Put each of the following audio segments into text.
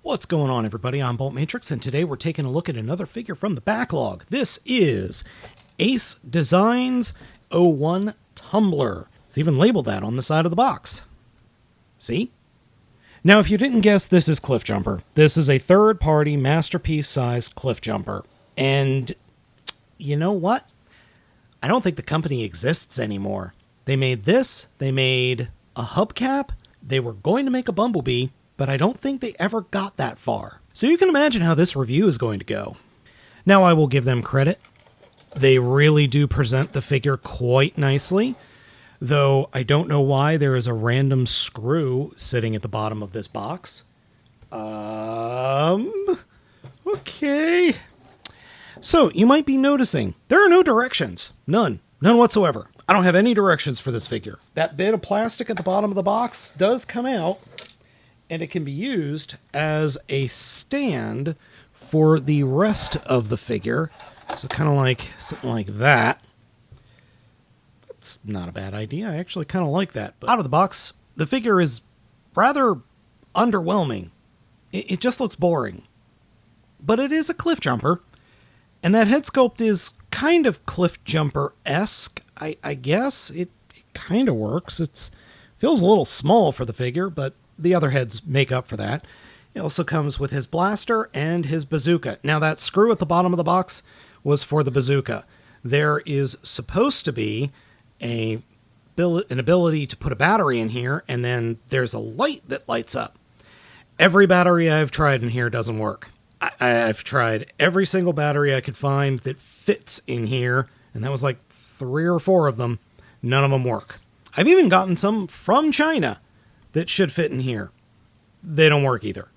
What's going on, everybody? I'm Baltmatrix, and today we're taking a look at another figure from the backlog. This is Ace Designs '01 Tumbler. It's even labeled that on the side of the box. See? Now, if you didn't guess, this is Cliff Jumper. This is a third-party, masterpiece-sized Cliff Jumper. And you know what? I don't think the company exists anymore. They made this, they made a hubcap, they were going to make a Bumblebee, but I don't think they ever got that far. So you can imagine how this review is going to go. Now, I will give them credit. They really do present the figure quite nicely, though I don't know why there is a random screw sitting at the bottom of this box. Okay. So, you might be noticing, there are no directions. None whatsoever. I don't have any directions for this figure. That bit of plastic at the bottom of the box does come out, and it can be used as a stand for the rest of the figure. So kind of like something like that. That's not a bad idea. I actually kind of like that. But out of the box, the figure is rather underwhelming. It just looks boring. But it is a Cliff Jumper, and that head sculpt is kind of Cliff Jumper-esque, I guess. It kind of works. It feels a little small for the figure, but the other heads make up for that. It also comes with his blaster and his bazooka. Now, that screw at the bottom of the box was for the bazooka. There is supposed to be an ability to put a battery in here, and then there's a light that lights up. Every battery I've tried in here doesn't work. I've tried every single battery I could find that fits in here, and that was like 3 or 4 of them. None of them work. I've even gotten some from China that should fit in here. They don't work either.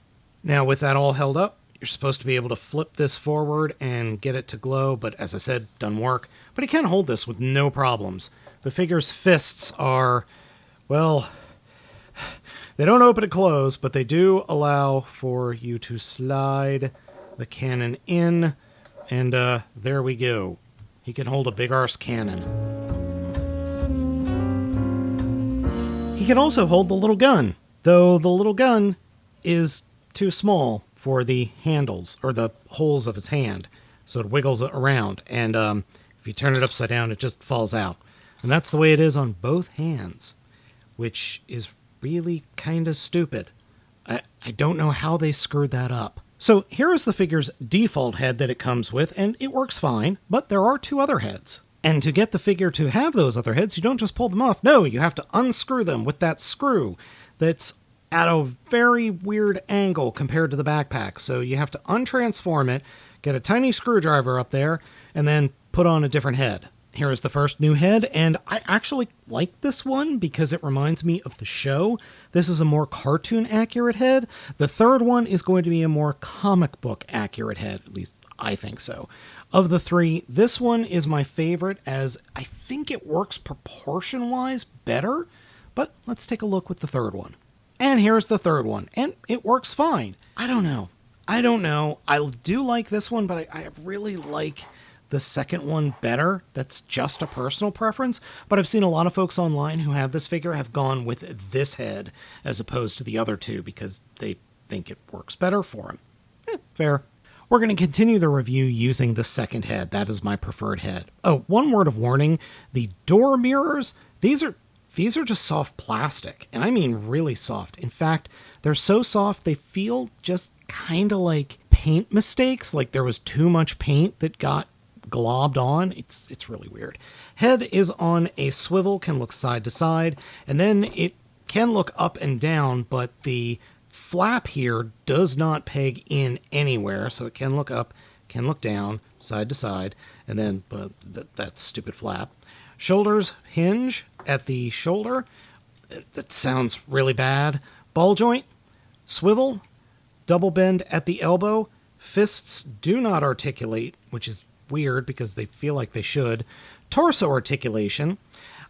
Now, with that all held up, you're supposed to be able to flip this forward and get it to glow, but as I said, doesn't work. But you can hold this with no problems. The figure's fists are, well, they don't open and close, but they do allow for you to slide the cannon in, and there we go. He can hold a big-arse cannon. He can also hold the little gun, though the little gun is too small for the handles, or the holes of his hand, so it wiggles it around, and if you turn it upside down, it just falls out. And that's the way it is on both hands, which is really kind of stupid. I don't know how they screwed that up. So here is the figure's default head that it comes with, and it works fine, but there are 2 other heads. And to get the figure to have those other heads, you don't just pull them off. No, you have to unscrew them with that screw that's at a very weird angle compared to the backpack. So you have to untransform it, get a tiny screwdriver up there, and then put on a different head. Here is the first new head, and I actually like this one because it reminds me of the show. This is a more cartoon-accurate head. The third one is going to be a more comic book-accurate head, at least I think so. Of the 3, this one is my favorite, as I think it works proportion-wise better, but let's take a look with the third one. And here's the third one, and it works fine. I don't know. I do like this one, but I really like the second one better. That's just a personal preference, but I've seen a lot of folks online who have this figure have gone with this head as opposed to the other 2 because they think it works better for them. Fair. We're going to continue the review using the second head. That is my preferred head. Oh, one word of warning. The door mirrors, these are just soft plastic, and I mean really soft. In fact, they're so soft they feel just kind of like paint mistakes, like there was too much paint that got globbed on. It's really weird. Head is on a swivel, can look side to side, and then it can look up and down, but the flap here does not peg in anywhere, so it can look up, can look down, side to side, and then that stupid flap. Shoulders hinge at the shoulder. That sounds really bad. Ball joint, swivel, double bend at the elbow. Fists do not articulate, which is weird because they feel like they should. Torso articulation.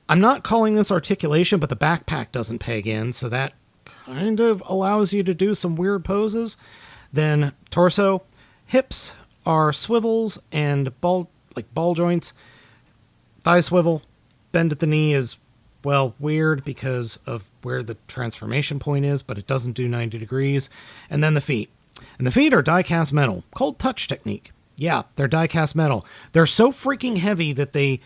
I'm not calling this articulation, but the backpack doesn't peg in, so that kind of allows you to do some weird poses. Then torso. Hips are swivels and ball joints. Thigh swivel. Bend at the knee is, well, weird because of where the transformation point is, but it doesn't do 90 degrees. And then the feet. And the feet are die-cast metal. Cold touch technique. Yeah, they're die-cast metal. They're so freaking heavy that they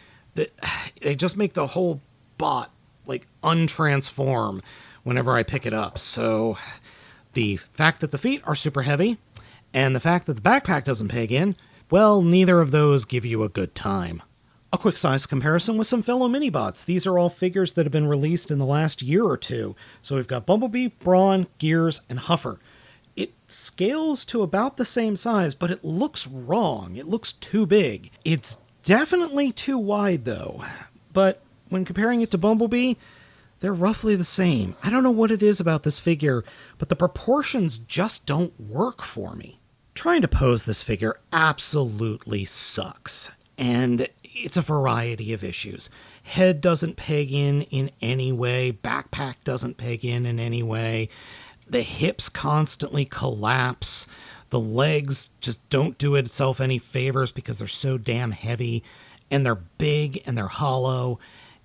just make the whole bot, like, untransform whenever I pick it up. So the fact that the feet are super heavy and the fact that the backpack doesn't peg in, well, neither of those give you a good time. A quick size comparison with some fellow mini-bots. These are all figures that have been released in the last year or two. So we've got Bumblebee, Brawn, Gears, and Huffer. It scales to about the same size, but it looks wrong. It looks too big. It's definitely too wide, though. But when comparing it to Bumblebee, they're roughly the same. I don't know what it is about this figure, but the proportions just don't work for me. Trying to pose this figure absolutely sucks. And it's a variety of issues. Head doesn't peg in any way. Backpack doesn't peg in any way. The hips constantly collapse. The legs just don't do itself any favors because they're so damn heavy. And they're big and they're hollow.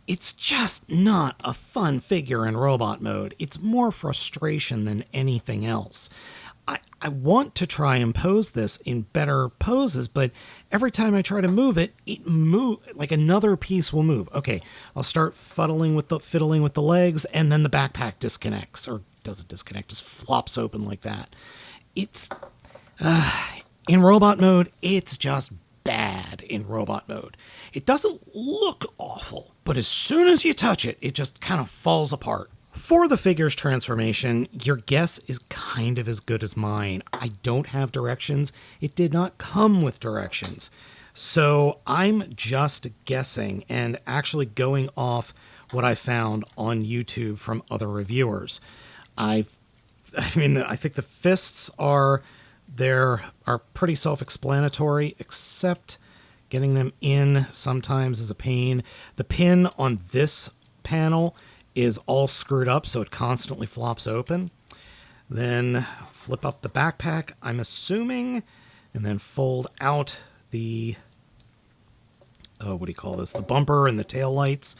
It's just not a fun figure in robot mode. It's more frustration than anything else. I want to try and pose this in better poses, but every time I try to move it, like another piece will move. Okay, I'll start fiddling with the legs, and then the backpack disconnects, or doesn't disconnect, just flops open like that. It's in robot mode, it's just bad in robot mode. It doesn't look awful, but as soon as you touch it, it just kind of falls apart. For the figure's transformation, your guess is kind of as good as mine. I don't have directions. It did not come with directions. So I'm just guessing and actually going off what I found on YouTube from other reviewers. I think the fists are pretty self-explanatory, except getting them in sometimes is a pain. The pin on this panel is all screwed up, so it constantly flops open. Then flip up the backpack, I'm assuming, and then fold out the, the bumper and the tail lights.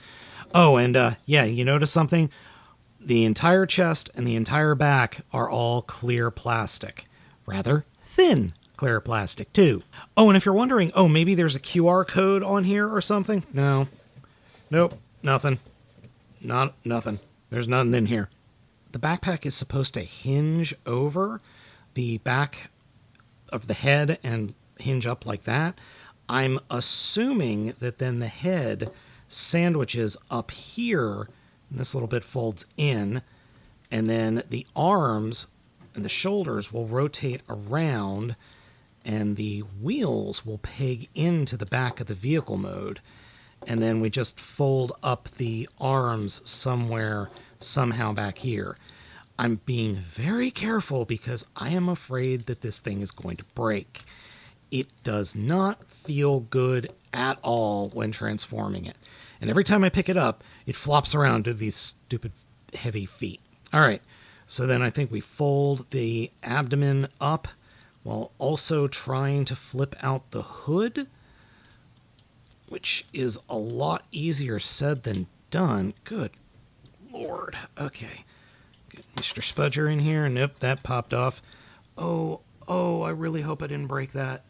Oh, and yeah, you notice something? The entire chest and the entire back are all clear plastic. Rather thin clear plastic, too. Oh, and if you're wondering, maybe there's a QR code on here or something? No. Nope, nothing. Nothing. There's nothing in here. The backpack is supposed to hinge over the back of the head and hinge up like that. I'm assuming that then the head sandwiches up here, and this little bit folds in, and then the arms and the shoulders will rotate around, and the wheels will peg into the back of the vehicle mode. And then we just fold up the arms somehow back here. I'm being very careful because I am afraid that this thing is going to break. It does not feel good at all when transforming it. And every time I pick it up, it flops around to these stupid heavy feet. All right, so then I think we fold the abdomen up while also trying to flip out the hood, which is a lot easier said than done. Good Lord. Okay. Get Mr. Spudger in here. Nope, that popped off. Oh, I really hope I didn't break that.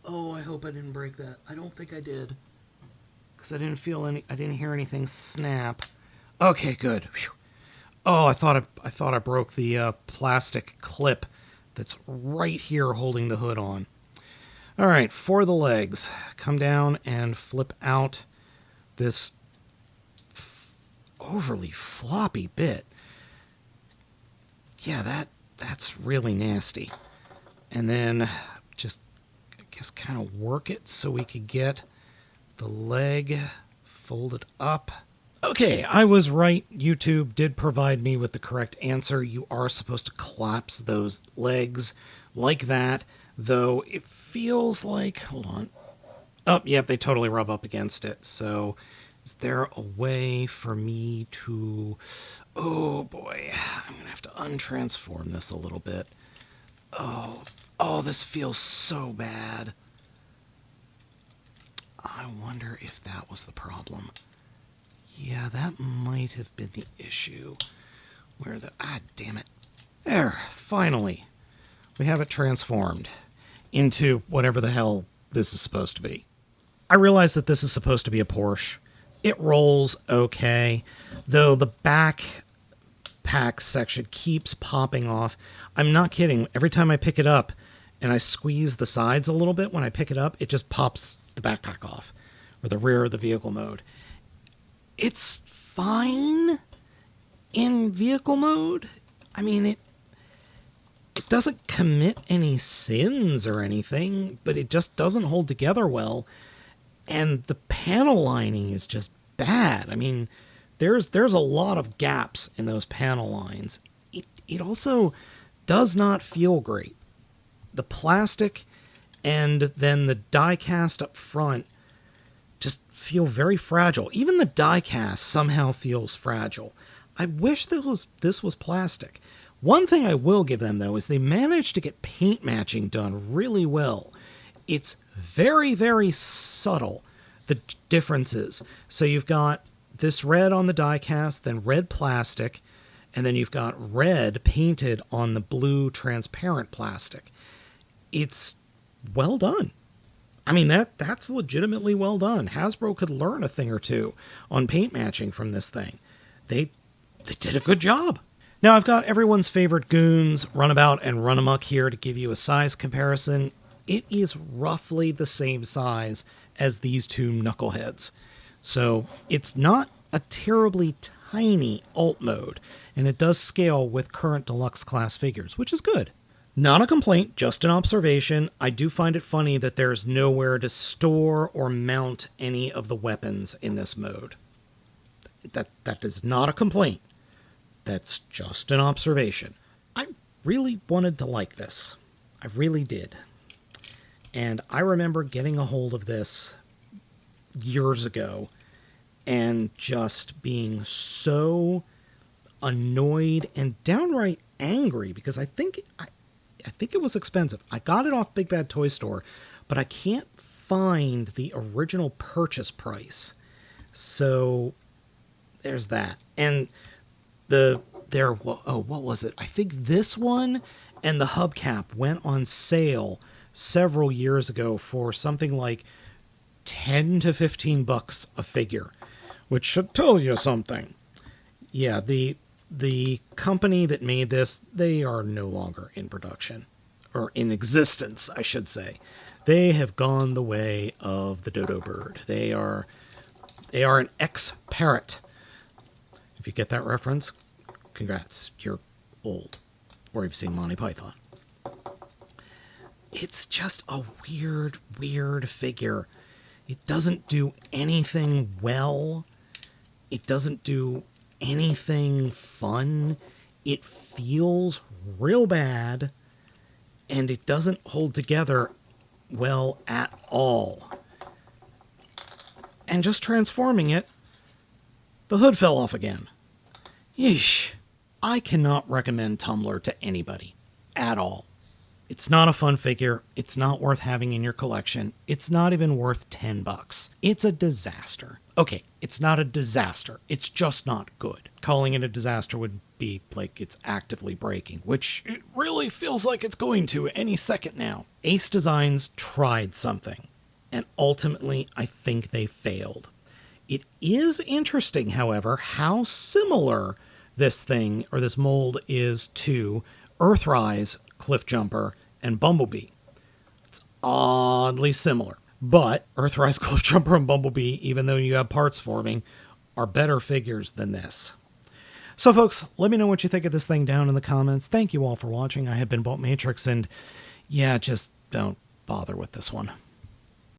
Oh, I hope I didn't break that. I don't think I did. Because I didn't hear anything snap. Okay, good. Whew. Oh, I thought I broke the plastic clip that's right here holding the hood on. All right, for the legs, come down and flip out this overly floppy bit. Yeah, that's really nasty. And then just, I guess, kind of work it so we could get the leg folded up. Okay, I was right. YouTube did provide me with the correct answer. You are supposed to collapse those legs like that. Though it feels like, hold on. Oh, yeah, they totally rub up against it. So is there a way for me to, oh boy, I'm going to have to untransform this a little bit. Oh, this feels so bad. I wonder if that was the problem. Yeah, that might have been the issue. Damn it. There, finally. we have it transformed into whatever the hell this is supposed to be. I realize that this is supposed to be a Porsche. It rolls okay, though the back pack section keeps popping off. I'm not kidding. Every time I pick it up and I squeeze the sides a little bit when I pick it up, it just pops the backpack off, or the rear of the vehicle mode. It's fine in vehicle mode. I mean, it doesn't commit any sins or anything, but it just doesn't hold together well. And the panel lining is just bad. I mean, there's a lot of gaps in those panel lines. It also does not feel great. The plastic and then the die cast up front just feel very fragile. Even the die cast somehow feels fragile. I wish this was plastic. One thing I will give them, though, is they managed to get paint matching done really well. It's very, very subtle, the differences. So you've got this red on the die cast, then red plastic, and then you've got red painted on the blue transparent plastic. It's well done. I mean, that's legitimately well done. Hasbro could learn a thing or two on paint matching from this thing. They did a good job. Now, I've got everyone's favorite goons, Runabout and Runamuck, here to give you a size comparison. It is roughly the same size as these two knuckleheads. So it's not a terribly tiny alt mode, and it does scale with current deluxe class figures, which is good. Not a complaint, just an observation. I do find it funny that there's nowhere to store or mount any of the weapons in this mode. That is not a complaint. That's just an observation. I really wanted to like this. I really did. And I remember getting a hold of this years ago and just being so annoyed and downright angry because I think it was expensive. I got it off Big Bad Toy Store, but I can't find the original purchase price. So there's that. And what was it? I think this one and the hubcap went on sale several years ago for something like $10 to $15 a figure, which should tell you something. Yeah, the company that made this, they are no longer in production, or in existence, I should say. They have gone the way of the dodo bird. They are an ex-parrot. If you get that reference, congrats, you're old, or you've seen Monty Python. It's just a weird figure. It doesn't do anything well. It doesn't do anything fun. It feels real bad, and it doesn't hold together well at all. And just transforming it, the hood fell off again. Yeesh. I cannot recommend Tumbler to anybody at all. It's not a fun figure. It's not worth having in your collection. It's not even worth $10. It's a disaster. Okay, it's not a disaster. It's just not good. Calling it a disaster would be like it's actively breaking, which it really feels like it's going to any second now. Ace Designs tried something, and ultimately I think they failed. It is interesting, however, how similar this thing, or this mold, is to Earthrise, Cliffjumper, and Bumblebee. It's oddly similar. But Earthrise, Cliffjumper, and Bumblebee, even though you have parts forming, are better figures than this. So folks, let me know what you think of this thing down in the comments. Thank you all for watching. I have been Baltmatrix, and yeah, just don't bother with this one.